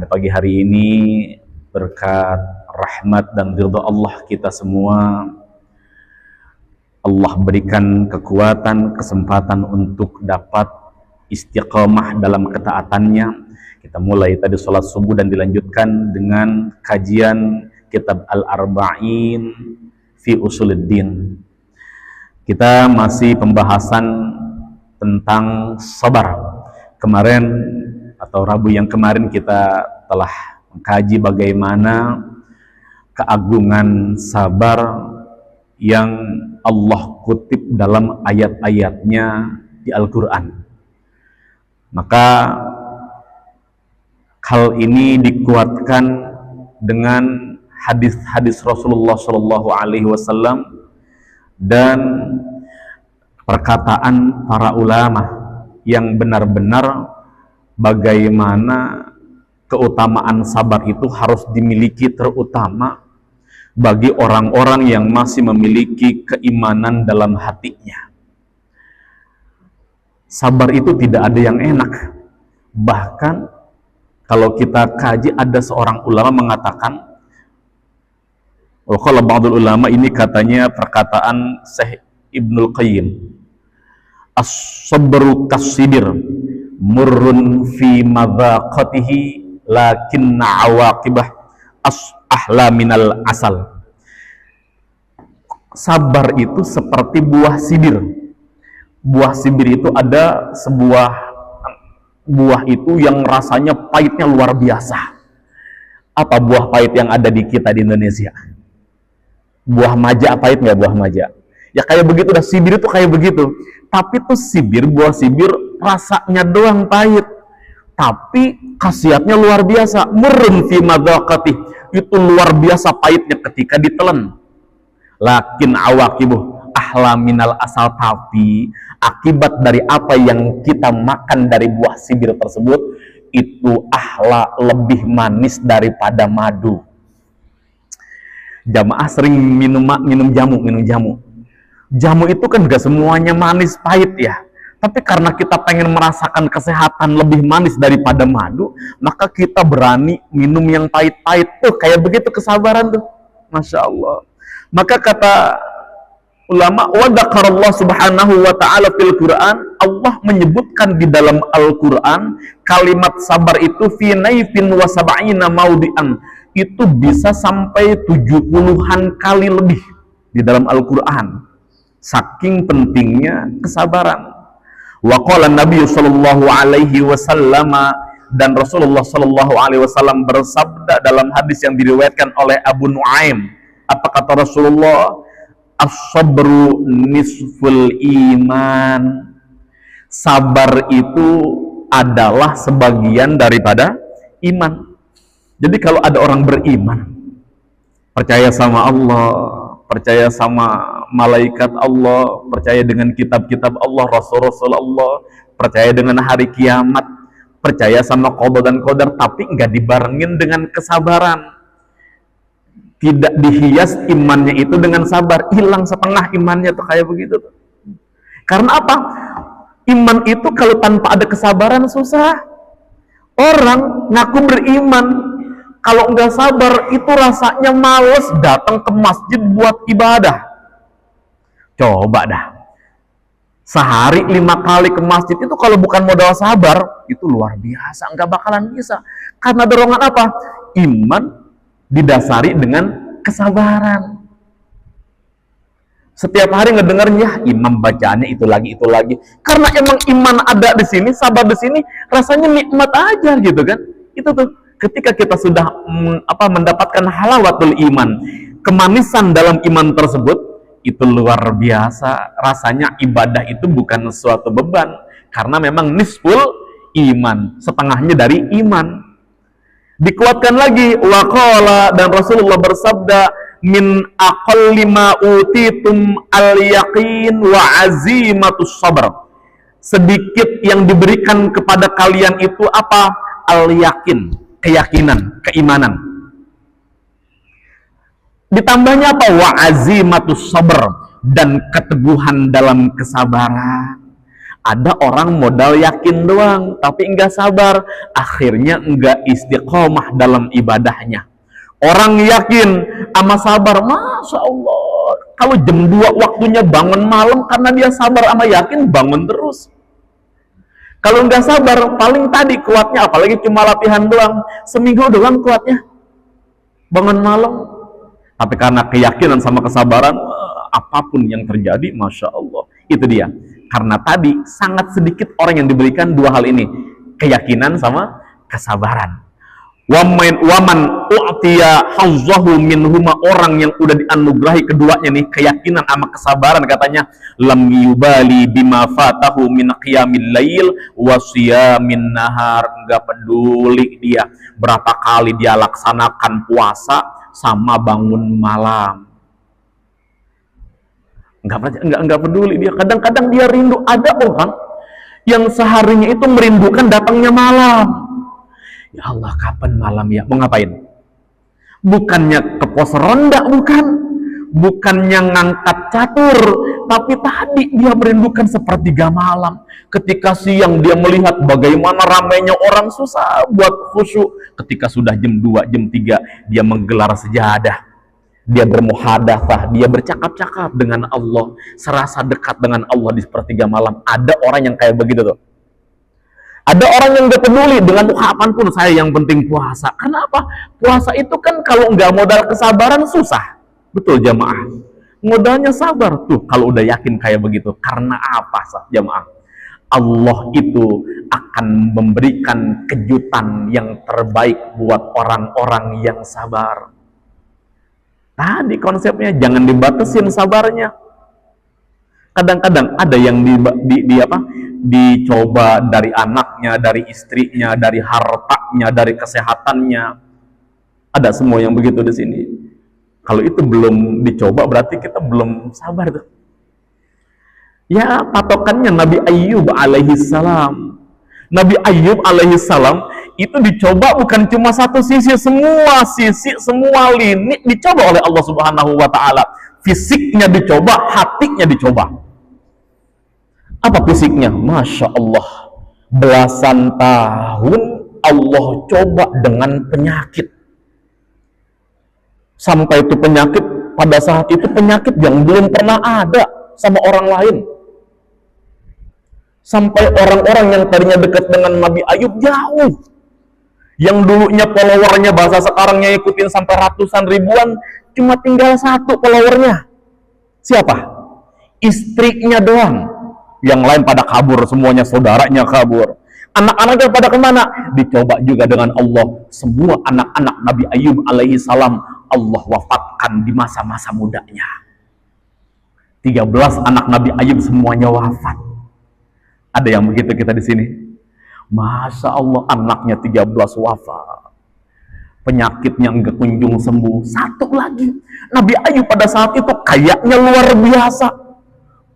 pagi hari ini berkat rahmat dan ridha Allah kita semua, Allah berikan kekuatan, kesempatan untuk dapat istiqamah dalam ketaatannya. Kita mulai tadi sholat subuh dan dilanjutkan dengan kajian kitab Al-Arba'in fi Usuluddin. Kita masih pembahasan tentang sabar. Kemarin atau Rabu yang kemarin kita telah mengkaji bagaimana keagungan sabar yang Allah kutip dalam ayat-ayatnya di Al-Quran. Maka hal ini dikuatkan dengan hadis-hadis Rasulullah SAW dan perkataan para ulama yang benar-benar bagaimana keutamaan sabar itu harus dimiliki terutama bagi orang-orang yang masih memiliki keimanan dalam hatinya. Sabar itu tidak ada yang enak. Bahkan kalau kita kaji, ada seorang ulama mengatakan, kalau ba'dul ulama, ini katanya perkataan Syekh Ibnul Qayyim, as-sabru kas-sidir murrun fi madhaqatihi lakinna awaqibah ahla minal asal. Sabar itu seperti buah sibir. Buah sibir itu ada sebuah buah itu yang rasanya pahitnya luar biasa. Apa buah pahit yang ada di kita di Indonesia? Buah maja pahit nggak buah maja? Ya kayak begitu, dah sibir itu kayak begitu. Tapi tuh sibir, buah sibir rasanya doang pahit, tapi khasiatnya luar biasa. Murrun fi madhaqatih, itu luar biasa pahitnya ketika ditelan. Lakin awaqibuh ahla minal asal, tapi akibat dari apa yang kita makan dari buah sibir tersebut itu ahla, lebih manis daripada madu. Jamaah sering minum jamu. Jamu itu kan gak semuanya manis pahit ya. Tapi karena kita pengen merasakan kesehatan lebih manis daripada madu, maka kita berani minum yang pahit-pahit. Tuh kayak begitu kesabaran tuh. Masya Allah. Maka kata ulama, wa dzakarallah subhanahu wa ta'ala fil Quran, Allah menyebutkan di dalam Al-Quran kalimat sabar itu fi naifin wa sab'ina maudi'an, itu bisa sampai 70-an kali lebih di dalam Al-Quran. Saking pentingnya kesabaran. Wa qala Nabi sallallahu alaihi wasallam, dan Rasulullah sallallahu alaihi wasallam bersabda dalam hadis yang diriwayatkan oleh Abu Nuaim. Apa kata Rasulullah? As-sabru nisful iman. Sabar itu adalah sebagian daripada iman. Jadi kalau ada orang beriman, percaya sama Allah, percaya sama malaikat Allah, percaya dengan kitab-kitab Allah, Rasul-Rasul Allah, percaya dengan hari kiamat, percaya sama qada dan qadar, tapi enggak dibarengin dengan kesabaran. Tidak dihias imannya itu dengan sabar, hilang setengah imannya tuh kayak begitu tuh. Karena apa? Iman itu kalau tanpa ada kesabaran susah. Orang ngaku beriman, kalau enggak sabar itu rasanya males datang ke masjid buat ibadah. Coba dah, sehari 5 kali ke masjid itu kalau bukan modal sabar, itu luar biasa, nggak bakalan bisa. Karena dorongan apa? Iman didasari dengan kesabaran. Setiap hari ngedengerin, ya imam bacaannya itu lagi. Karena emang iman ada di sini, sabar di sini, rasanya nikmat aja gitu kan. Itu tuh ketika kita sudah mendapatkan halawatul iman, kemanisan dalam iman tersebut, itu luar biasa. Rasanya ibadah itu bukan suatu beban, karena memang nisful iman, setengahnya dari iman. Dikuatkan lagi, waqala, dan Rasulullah bersabda, min aqalli ma utitum al-yaqin wa azimatus sabr. Sedikit yang diberikan kepada kalian itu apa? Al-yaqin, keyakinan, keimanan. Ditambahnya apa? Wa azimatus sabr, dan keteguhan dalam kesabaran. Ada orang modal yakin doang, tapi enggak sabar. Akhirnya enggak istiqomah dalam ibadahnya. Orang yakin sama sabar, Masya Allah. Kalau jam 2 waktunya bangun malam, karena dia sabar sama yakin, bangun terus. Kalau enggak sabar, paling tadi kuatnya, apalagi cuma latihan doang, seminggu doang kuatnya bangun malam. Tapi karena keyakinan sama kesabaran, apapun yang terjadi, Masya Allah. Itu dia. Karena tadi sangat sedikit orang yang diberikan dua hal ini, keyakinan sama kesabaran. Waman u'tiya hazzahu minhuma, orang yang udah dianugerahi keduanya nih, keyakinan sama kesabaran, katanya lam yubali bima fatahu min qiyamil lail wa siyamin nahar. Enggak peduli dia berapa kali dia laksanakan puasa sama bangun malam. Enggak peduli dia. Kadang-kadang dia rindu. Ada orang yang seharinya itu merindukan datangnya malam. Ya Allah, kapan malam ya? Mau ngapain? Bukannya ke pos ronda, bukannya ngangkat catur, tapi tadi dia merindukan sepertiga malam. Ketika siang dia melihat bagaimana ramainya orang, susah buat khusyuk. Ketika sudah jam 2, jam 3, dia menggelar sejadah, dia bermuhadatsah, dia bercakap-cakap dengan Allah, serasa dekat dengan Allah di sepertiga malam. Ada orang yang kayak begitu tuh. Ada orang yang gak peduli dengan kapan pun, saya yang penting puasa. Kenapa? Puasa itu kan kalau nggak modal kesabaran susah. Betul jamaah. Modalnya sabar tuh kalau udah yakin kayak begitu. Karena apa jamaah? Allah itu akan memberikan kejutan yang terbaik buat orang-orang yang sabar. Tadi konsepnya jangan dibatasin sabarnya. Kadang-kadang ada yang dicoba dari anaknya, dari istrinya, dari hartanya, dari kesehatannya. Ada semua yang begitu di sini. Kalau itu belum dicoba berarti kita belum sabar tuh. Ya, patokannya Nabi Ayyub alaihissalam. Nabi Ayyub alaihissalam itu dicoba bukan cuma satu sisi, semua lini dicoba oleh Allah Subhanahu wa Ta'ala. Fisiknya dicoba, hatinya dicoba. Apa fisiknya? Masya Allah, belasan tahun Allah coba dengan penyakit. Sampai itu penyakit, pada saat itu penyakit yang belum pernah ada sama orang lain. Sampai orang-orang yang tadinya dekat dengan Nabi Ayub jauh. Yang dulunya followernya, bahasa sekarangnya ikutin sampai ratusan ribuan, cuma tinggal satu followernya. Siapa? Istrinya doang. Yang lain pada kabur, semuanya saudaranya kabur. Anak-anaknya pada kemana? Dicoba juga dengan Allah. Semua anak-anak Nabi Ayub alaihi salam Allah wafatkan di masa-masa mudanya. 13 anak Nabi Ayub semuanya wafat. Ada yang begitu kita di sini? Masya Allah, anaknya 13 wafat. Penyakitnya enggak kunjung sembuh. Satu lagi, Nabi Ayub pada saat itu kayaknya luar biasa.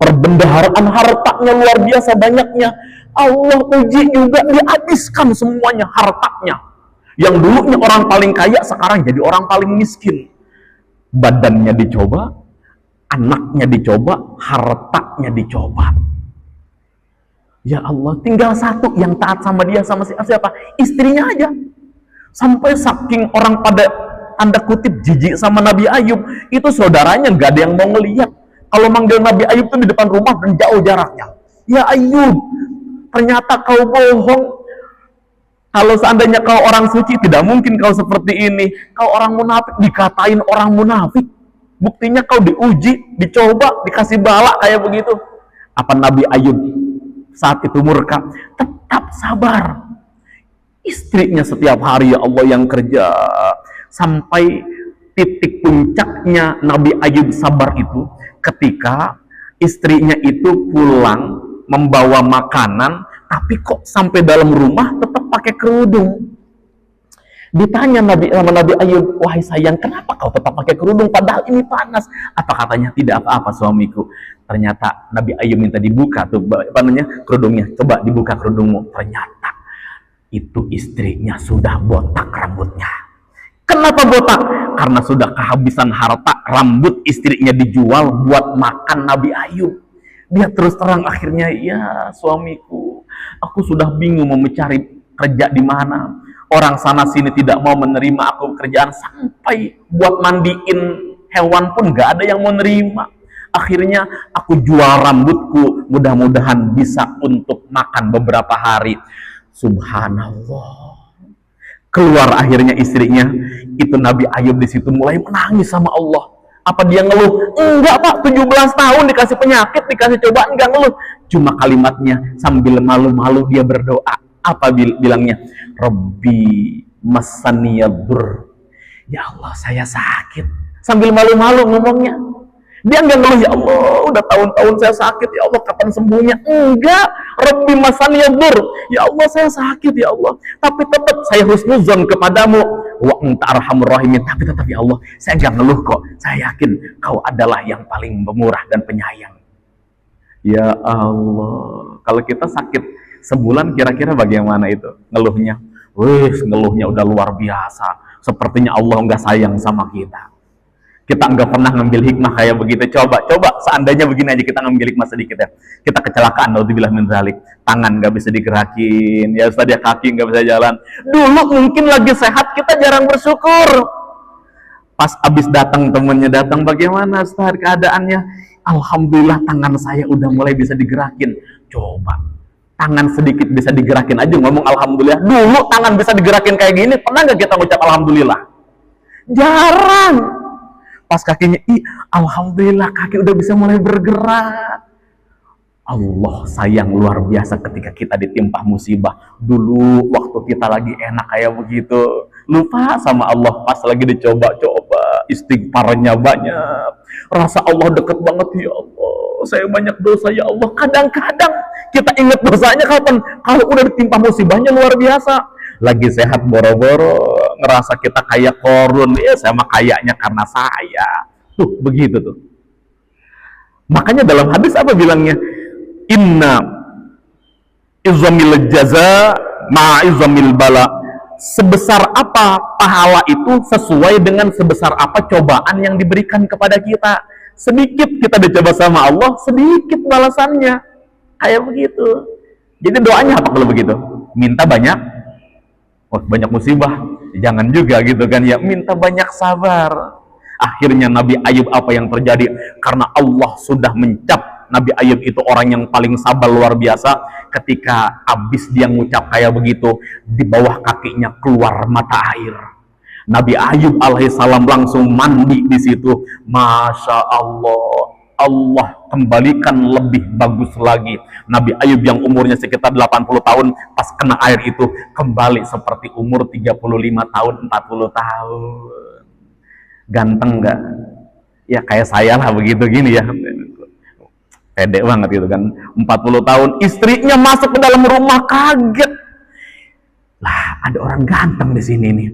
Perbendaharaan hartanya luar biasa banyaknya. Allah uji juga, dihabiskan semuanya hartanya. Yang dulunya orang paling kaya, sekarang jadi orang paling miskin. Badannya dicoba, anaknya dicoba, hartanya dicoba. Ya Allah, tinggal satu yang taat sama dia, sama siapa? Istrinya aja. Sampai saking orang pada tanda kutip jijik sama Nabi Ayub, itu saudaranya nggak ada yang mau ngelihat. Kalau manggil Nabi Ayub itu di depan rumah dan jauh jaraknya. Ya Ayub, ternyata kau bohong. Kalau seandainya kau orang suci, tidak mungkin kau seperti ini. Kau orang munafik, dikatain orang munafik. Buktinya kau diuji, dicoba, dikasih bala kayak begitu. Apa Nabi Ayub saat itu murka? Tetap sabar. Istrinya setiap hari, ya Allah, yang kerja. Sampai titik puncaknya Nabi Ayub sabar itu ketika istrinya itu pulang membawa makanan, tapi kok sampai dalam rumah tetap pakai kerudung. Ditanya sama Nabi Ayub, wahai sayang, kenapa kau tetap pakai kerudung padahal ini panas? Apa katanya? Tidak apa-apa suamiku. Ternyata Nabi Ayub minta dibuka tuh kerudungnya. Coba dibuka kerudungmu. Ternyata itu istrinya sudah botak rambutnya. Kenapa botak? Karena sudah kehabisan harta, rambut istrinya dijual buat makan Nabi Ayub. Dia terus terang akhirnya, ya suamiku, aku sudah bingung mau mencari kerja di mana. Orang sana sini tidak mau menerima aku kerjaan, sampai buat mandiin hewan pun gak ada yang mau nerima. Akhirnya aku jual rambutku, mudah-mudahan bisa untuk makan beberapa hari. Subhanallah. Keluar akhirnya istrinya, itu Nabi Ayub di situ mulai menangis sama Allah. Apa dia ngeluh? Enggak Pak, 17 tahun dikasih penyakit, dikasih cobaan, enggak ngeluh. Cuma kalimatnya sambil malu-malu dia berdoa. Apa bilangnya? Rabbi masaniyadur. Ya Allah, saya sakit. Sambil malu-malu ngomongnya. Dia enggak ngeluh, ya Allah, udah tahun-tahun saya sakit, ya Allah, kapan sembuhnya? Enggak. Rabbi masaniyadur. Ya Allah, saya sakit, ya Allah. Tapi tetap saya husnuzon kepadamu. Wa anta arhamur rahimin. Tapi tetap, ya Allah, saya enggak ngeluh kok. Saya yakin kau adalah yang paling pemurah dan penyayang. Ya Allah, kalau kita sakit sebulan kira-kira bagaimana itu ngeluhnya? Wih, ngeluhnya udah luar biasa. Sepertinya Allah enggak sayang sama kita. Kita enggak pernah ngambil hikmah kayak begitu. Coba seandainya begini aja, kita ngambil hikmah sedikit ya. Kita kecelakaan, naudzubillah min dzalik. Tangan nggak bisa digerakin, ya Ustaz, ya kaki nggak bisa jalan. Dulu mungkin lagi sehat, kita jarang bersyukur. Pas abis datang, temennya datang, bagaimana Ustaz keadaannya? Alhamdulillah tangan saya udah mulai bisa digerakin. Coba, tangan sedikit bisa digerakin aja ngomong alhamdulillah. Dulu tangan bisa digerakin kayak gini, pernah nggak kita ngucap alhamdulillah? Jarang. Pas kakinya, alhamdulillah kaki udah bisa mulai bergerak. Allah sayang luar biasa ketika kita ditimpa musibah. Dulu waktu kita lagi enak kayak begitu, lupa sama Allah pas lagi dicoba-coba, istighfarnya banyak. Rasa Allah deket banget, ya Allah, saya banyak dosa, ya Allah. Kadang-kadang kita ingat dosanya kapan? Kalau udah ditimpa musibahnya luar biasa. Lagi sehat boro-boro, ngerasa kita kayak korun, ya sama kayaknya karena saya. Tuh, begitu tuh. Makanya dalam hadis apa bilangnya? Inna izamil jaza ma'izamil bala. Sebesar apa pahala itu sesuai dengan sebesar apa cobaan yang diberikan kepada kita. Sedikit kita dicoba sama Allah, sedikit balasannya. Kayak begitu. Jadi doanya apa kalau begitu? Minta banyak. Banyak musibah, jangan juga gitu kan ya, minta banyak sabar. Akhirnya Nabi Ayub apa yang terjadi? Karena Allah sudah mencap Nabi Ayub itu orang yang paling sabar luar biasa. Ketika habis dia ngucap kayak begitu, di bawah kakinya keluar mata air. Nabi Ayub alaihissalam langsung mandi di situ. Masya Allah, Allah kembalikan lebih bagus lagi. Nabi Ayub yang umurnya sekitar 80 tahun, pas kena air itu kembali seperti umur 35 tahun, 40 tahun. Ganteng nggak? Ya kayak saya lah begitu gini ya. Pede banget gitu kan. 40 tahun, istrinya masuk ke dalam rumah kaget. Lah, ada orang ganteng di sini nih.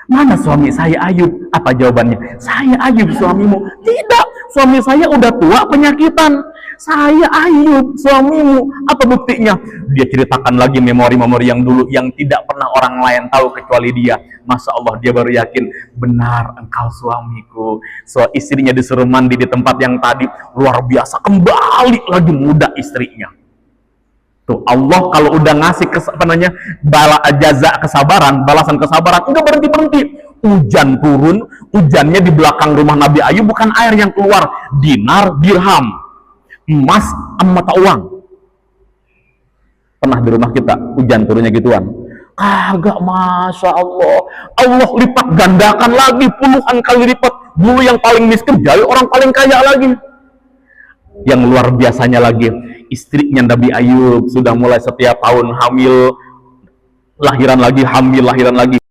Mana suami saya Ayub? Apa jawabannya? Saya Ayub suamimu. Tidak, suami saya udah tua penyakitan. Saya Ayub suamimu. Apa buktinya? Dia ceritakan lagi memori-memori yang dulu yang tidak pernah orang lain tahu kecuali dia. Masya Allah, dia baru yakin, benar engkau suamiku. So, istrinya disuruh mandi di tempat yang tadi, luar biasa, kembali lagi muda istrinya. Tuh, Allah kalau udah ngasih jaza kesabaran, balasan kesabaran, udah berhenti. Hujan turun, hujannya di belakang rumah Nabi Ayub bukan air yang keluar, dinar, dirham, emas, mata uang. Pernah di rumah kita hujan turunnya gituan? Kagak, Masya Allah. Allah lipat gandakan lagi, puluhan kali lipat. Dulu yang paling miskin jadi orang paling kaya lagi. Yang luar biasanya lagi, istrinya Nabi Ayub sudah mulai setiap tahun hamil, lahiran lagi, hamil, lahiran lagi.